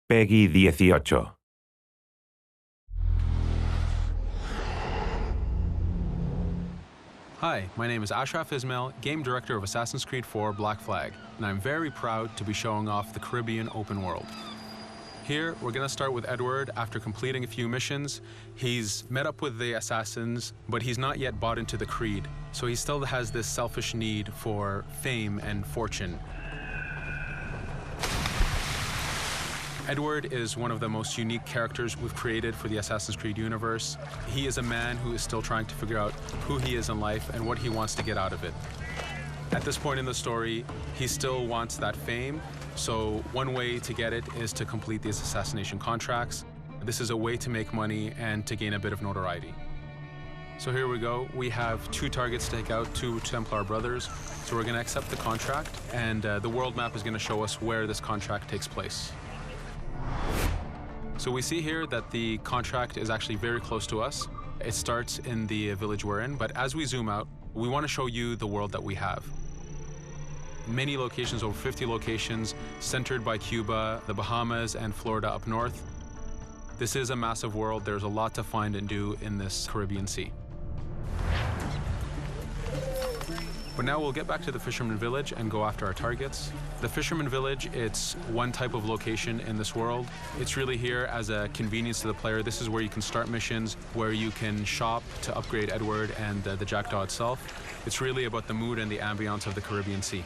Peggy 18. Hi, my name is Ashraf Ismail, Game Director of Assassin's Creed 4 Black Flag, and I'm very proud to be showing off the Caribbean open world. Here, we're going to start with Edward. After completing a few missions, he's met up with the assassins, but he's not yet bought into the creed, so he still has this selfish need for fame and fortune. Edward is one of the most unique characters we've created for the Assassin's Creed universe. He is a man who is still trying to figure out who he is in life and what he wants to get out of it. At this point in the story, he still wants that fame, so one way to get it is to complete these assassination contracts. This is a way to make money and to gain a bit of notoriety. So here we go. We have 2 targets to take out, 2 Templar brothers. So we're going to accept the contract, and the world map is going to show us where this contract takes place. So we see here that the contract is actually very close to us. It starts in the village we're in, but as we zoom out, we want to show you the world that we have. Many locations, over 50 locations, centered by Cuba, the Bahamas, and Florida up north. This is a massive world. There's a lot to find and do in this Caribbean Sea. But now we'll get back to the Fisherman Village and go after our targets. The Fisherman Village, it's one type of location in this world. It's really here as a convenience to the player. This is where you can start missions, where you can shop to upgrade Edward and the Jackdaw itself. It's really about the mood and the ambiance of the Caribbean Sea.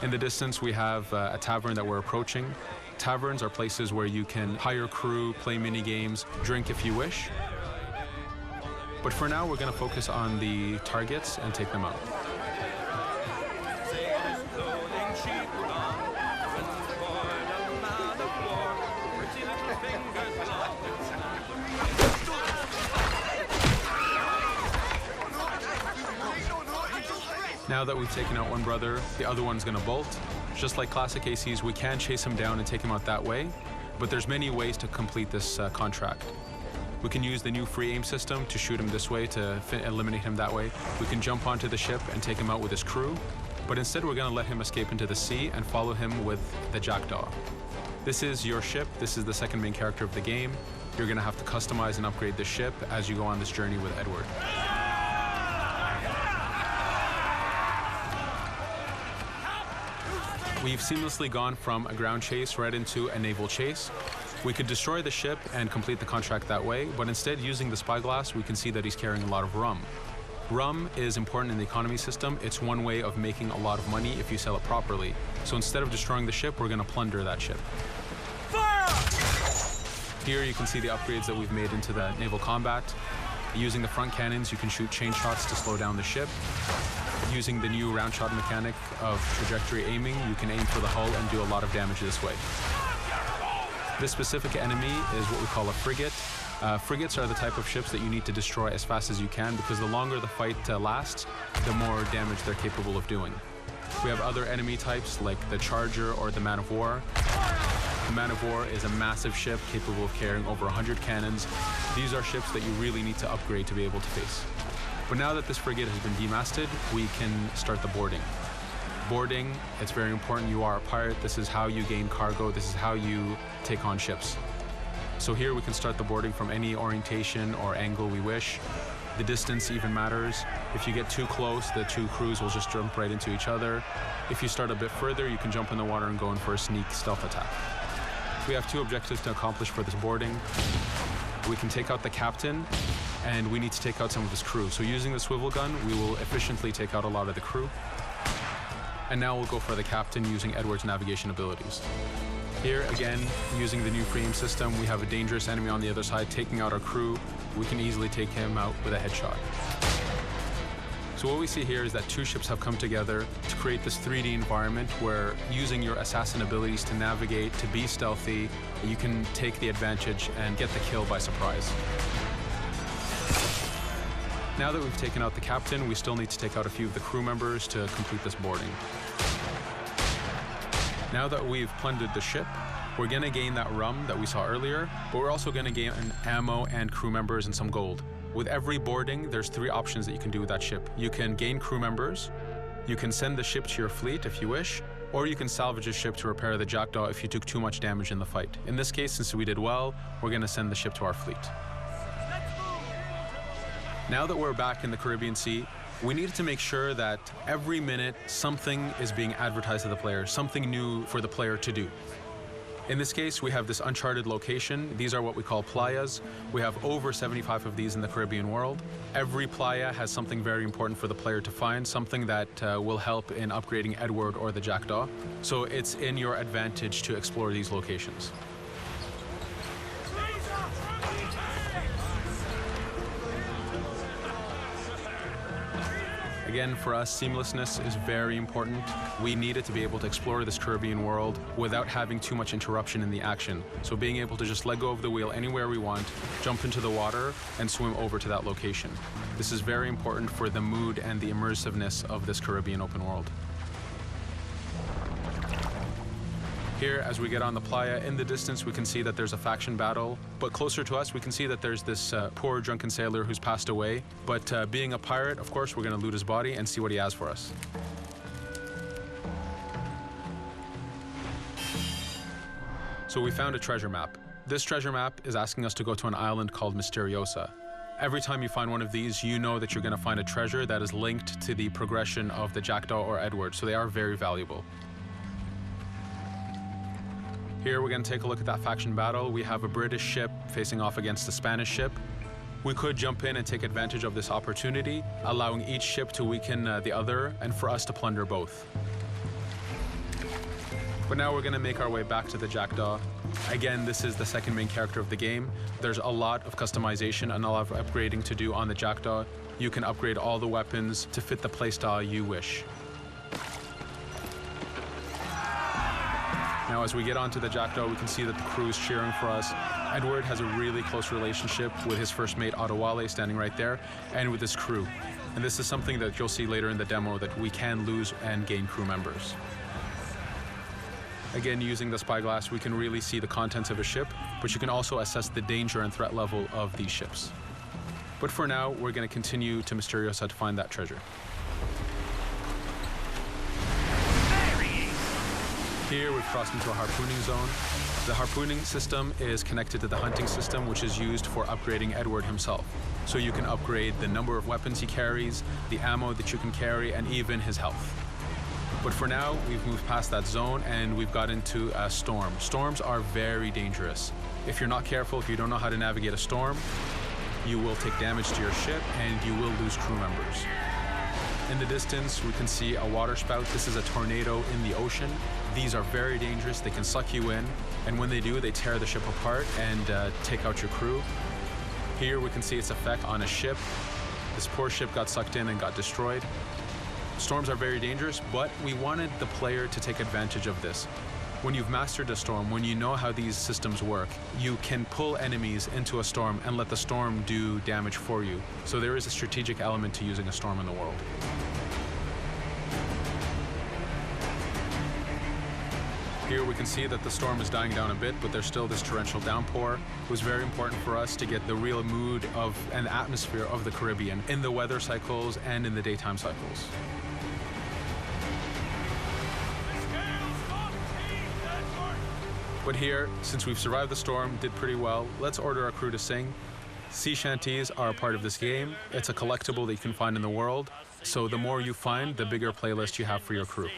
In the distance, we have a tavern that we're approaching. Taverns are places where you can hire crew, play mini games, drink if you wish. But for now, we're going to focus on the targets and take them out. Now that we've taken out one brother, the other one's going to bolt. Just like classic ACs, we can chase him down and take him out that way, but there's many ways to complete this contract. We can use the new free aim system to shoot him this way, to eliminate him that way. We can jump onto the ship and take him out with his crew, but instead we're going to let him escape into the sea and follow him with the Jackdaw. This is your ship. This is the second main character of the game. You're going to have to customize and upgrade the ship as you go on this journey with Edward. We've seamlessly gone from a ground chase right into a naval chase. We could destroy the ship and complete the contract that way, but instead, using the spyglass, we can see that he's carrying a lot of rum. Rum is important in the economy system. It's one way of making a lot of money if you sell it properly. So instead of destroying the ship, we're going to plunder that ship. Fire! Here you can see the upgrades that we've made into the naval combat. Using the front cannons, you can shoot chain shots to slow down the ship. Using the new round shot mechanic of trajectory aiming, you can aim for the hull and do a lot of damage this way. This specific enemy is what we call a frigate. Frigates are the type of ships that you need to destroy as fast as you can, because the longer the fight lasts, the more damage they're capable of doing. We have other enemy types like the Charger or the Man of War. The Man of War is a massive ship capable of carrying over 100 cannons. These are ships that you really need to upgrade to be able to face. But now that this frigate has been demasted, we can start the boarding. Boarding, it's very important. You are a pirate. This is how you gain cargo. This is how you take on ships. So here we can start the boarding from any orientation or angle we wish. The distance even matters. If you get too close, the 2 crews will just jump right into each other. If you start a bit further, you can jump in the water and go in for a sneak stealth attack. We have 2 objectives to accomplish for this boarding. We can take out the captain, and we need to take out some of his crew. So using the swivel gun, we will efficiently take out a lot of the crew. And now we'll go for the captain using Edward's navigation abilities. Here, again, using the new free aim system, we have a dangerous enemy on the other side taking out our crew. We can easily take him out with a headshot. So what we see here is that 2 ships have come together to create this 3D environment where, using your assassin abilities to navigate, to be stealthy, you can take the advantage and get the kill by surprise. Now that we've taken out the captain, we still need to take out a few of the crew members to complete this boarding. Now that we've plundered the ship, we're going to gain that rum that we saw earlier, but we're also going to gain ammo and crew members and some gold. With every boarding, there's 3 options that you can do with that ship. You can gain crew members, you can send the ship to your fleet if you wish, or you can salvage a ship to repair the jackdaw if you took too much damage in the fight. In this case, since we did well, we're going to send the ship to our fleet. Now that we're back in the Caribbean Sea, we needed to make sure that every minute something is being advertised to the player, something new for the player to do. In this case, we have this uncharted location. These are what we call playas. We have over 75 of these in the Caribbean world. Every playa has something very important for the player to find, something that will help in upgrading Edward or the jackdaw. So it's in your advantage to explore these locations. Again, for us, seamlessness is very important. We needed to be able to explore this Caribbean world without having too much interruption in the action. So being able to just let go of the wheel anywhere we want, jump into the water, and swim over to that location. This is very important for the mood and the immersiveness of this Caribbean open world. Here, as we get on the playa, in the distance we can see that there's a faction battle, but closer to us we can see that there's this poor drunken sailor who's passed away. But being a pirate, of course, we're going to loot his body and see what he has for us. So we found a treasure map. This treasure map is asking us to go to an island called Misteriosa. Every time you find one of these, you know that you're going to find a treasure that is linked to the progression of the jackdaw or Edward, so they are very valuable. Here we're going to take a look at that faction battle. We have a British ship facing off against a Spanish ship. We could jump in and take advantage of this opportunity, allowing each ship to weaken the other and for us to plunder both. But now we're going to make our way back to the jackdaw. Again, this is the second main character of the game. There's a lot of customization and a lot of upgrading to do on the jackdaw. You can upgrade all the weapons to fit the playstyle you wish. Now, as we get onto the jackdaw, we can see that the crew is cheering for us. Edward has a really close relationship with his first mate, Adewale, standing right there, and with his crew. And this is something that you'll see later in the demo, that we can lose and gain crew members. Again, using the spyglass, we can really see the contents of a ship, but you can also assess the danger and threat level of these ships. But for now, we're going to continue to Misteriosa to find that treasure. Here we've crossed into a harpooning zone. The harpooning system is connected to the hunting system, which is used for upgrading Edward himself. So you can upgrade the number of weapons he carries, the ammo that you can carry, and even his health. But for now, we've moved past that zone and we've got into a storm. Storms are very dangerous. If you're not careful, if you don't know how to navigate a storm, you will take damage to your ship and you will lose crew members. In the distance, we can see a water spout. This is a tornado in the ocean. These are very dangerous. They can suck you in, and when they do, they tear the ship apart and take out your crew. Here we can see its effect on a ship. This poor ship got sucked in and got destroyed. Storms are very dangerous, but we wanted the player to take advantage of this. When you've mastered a storm, when you know how these systems work, you can pull enemies into a storm and let the storm do damage for you. So there is a strategic element to using a storm in the world. Here we can see that the storm is dying down a bit, but there's still this torrential downpour. It was very important for us to get the real mood of and atmosphere of the Caribbean in the weather cycles and in the daytime cycles. But here, since we've survived the storm, did pretty well, let's order our crew to sing. Sea shanties are a part of this game. It's a collectible that you can find in the world. So the more you find, the bigger playlist you have for your crew.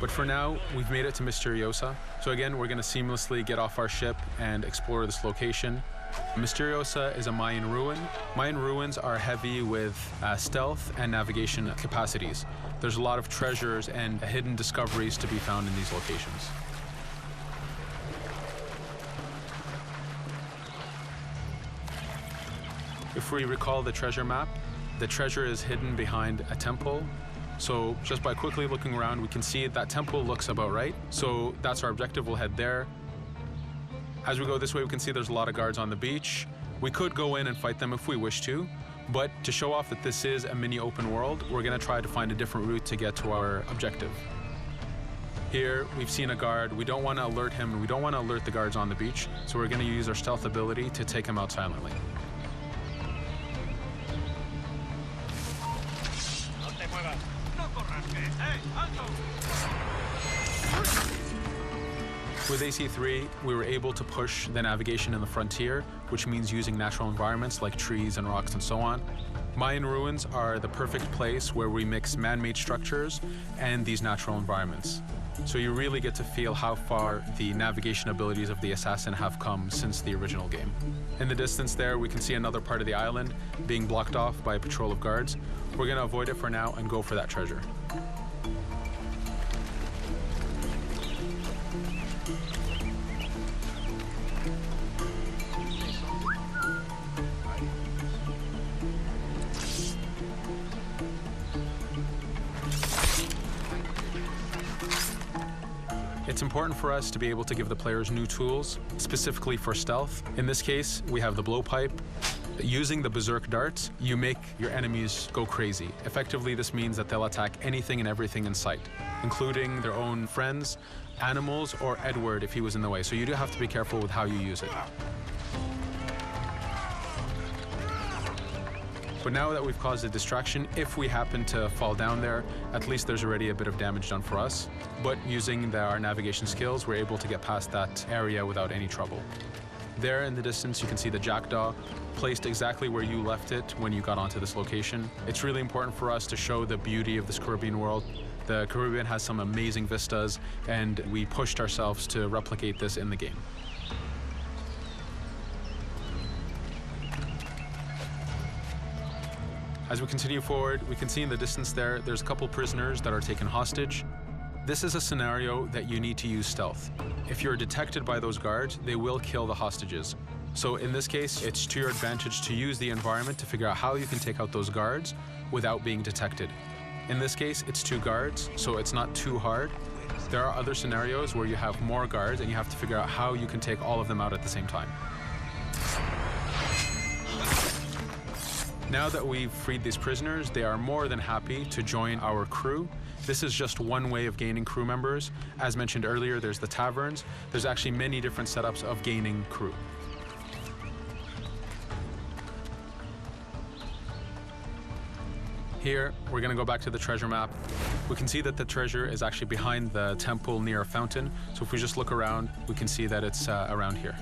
But for now, we've made it to Misteriosa. So again, we're going to seamlessly get off our ship and explore this location. Misteriosa is a Mayan ruin. Mayan ruins are heavy with stealth and navigation capacities. There's a lot of treasures and hidden discoveries to be found in these locations. If we recall the treasure map, the treasure is hidden behind a temple. So just by quickly looking around, we can see that temple looks about right. So that's our objective. We'll head there. As we go this way, we can see there's a lot of guards on the beach. We could go in and fight them if we wish to, but to show off that this is a mini open world, we're going to try to find a different route to get to our objective. Here, we've seen a guard. We don't want to alert him, and we don't want to alert the guards on the beach, so we're going to use our stealth ability to take him out silently. With AC3, we were able to push the navigation in the frontier, which means using natural environments like trees and rocks and so on. Mayan ruins are the perfect place where we mix man-made structures and these natural environments. So you really get to feel how far the navigation abilities of the assassin have come since the original game. In the distance there, we can see another part of the island being blocked off by a patrol of guards. We're going to avoid it for now and go for that treasure. It's important for us to be able to give the players new tools, specifically for stealth. In this case, we have the blowpipe. Using the berserk darts, you make your enemies go crazy. Effectively, this means that they'll attack anything and everything in sight, including their own friends, animals, or Edward if he was in the way. So you do have to be careful with how you use it. But now that we've caused a distraction, if we happen to fall down there, at least there's already a bit of damage done for us. But using our navigation skills, we're able to get past that area without any trouble. There in the distance, you can see the jackdaw placed exactly where you left it when you got onto this location. It's really important for us to show the beauty of this Caribbean world. The Caribbean has some amazing vistas, and we pushed ourselves to replicate this in the game. As we continue forward, we can see in the distance there's a couple prisoners that are taken hostage. This is a scenario that you need to use stealth. If you're detected by those guards, they will kill the hostages. So in this case, it's to your advantage to use the environment to figure out how you can take out those guards without being detected. In this case, it's 2 guards, so it's not too hard. There are other scenarios where you have more guards and you have to figure out how you can take all of them out at the same time. Now that we've freed these prisoners, they are more than happy to join our crew. This is just one way of gaining crew members. As mentioned earlier, there's the taverns. There's actually many different setups of gaining crew. Here, we're going to go back to the treasure map. We can see that the treasure is actually behind the temple near a fountain. So if we just look around, we can see that it's around here.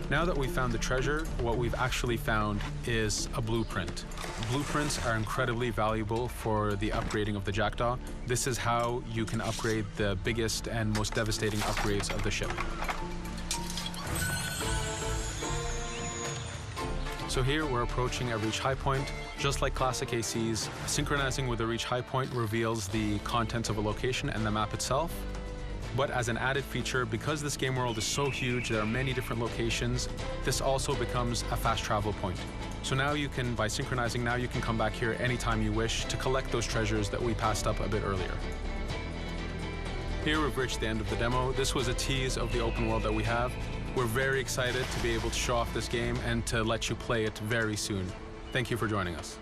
Now that we've found the treasure, what we've actually found is a blueprint. Blueprints are incredibly valuable for the upgrading of the jackdaw. This is how you can upgrade the biggest and most devastating upgrades of the ship. So here we're approaching a reach high point. Just like classic ACs, synchronizing with a reach high point reveals the contents of a location and the map itself. But as an added feature, because this game world is so huge, there are many different locations, this also becomes a fast travel point. So now you can, by synchronizing, now you can come back here anytime you wish to collect those treasures that we passed up a bit earlier. Here we've reached the end of the demo. This was a tease of the open world that we have. We're very excited to be able to show off this game and to let you play it very soon. Thank you for joining us.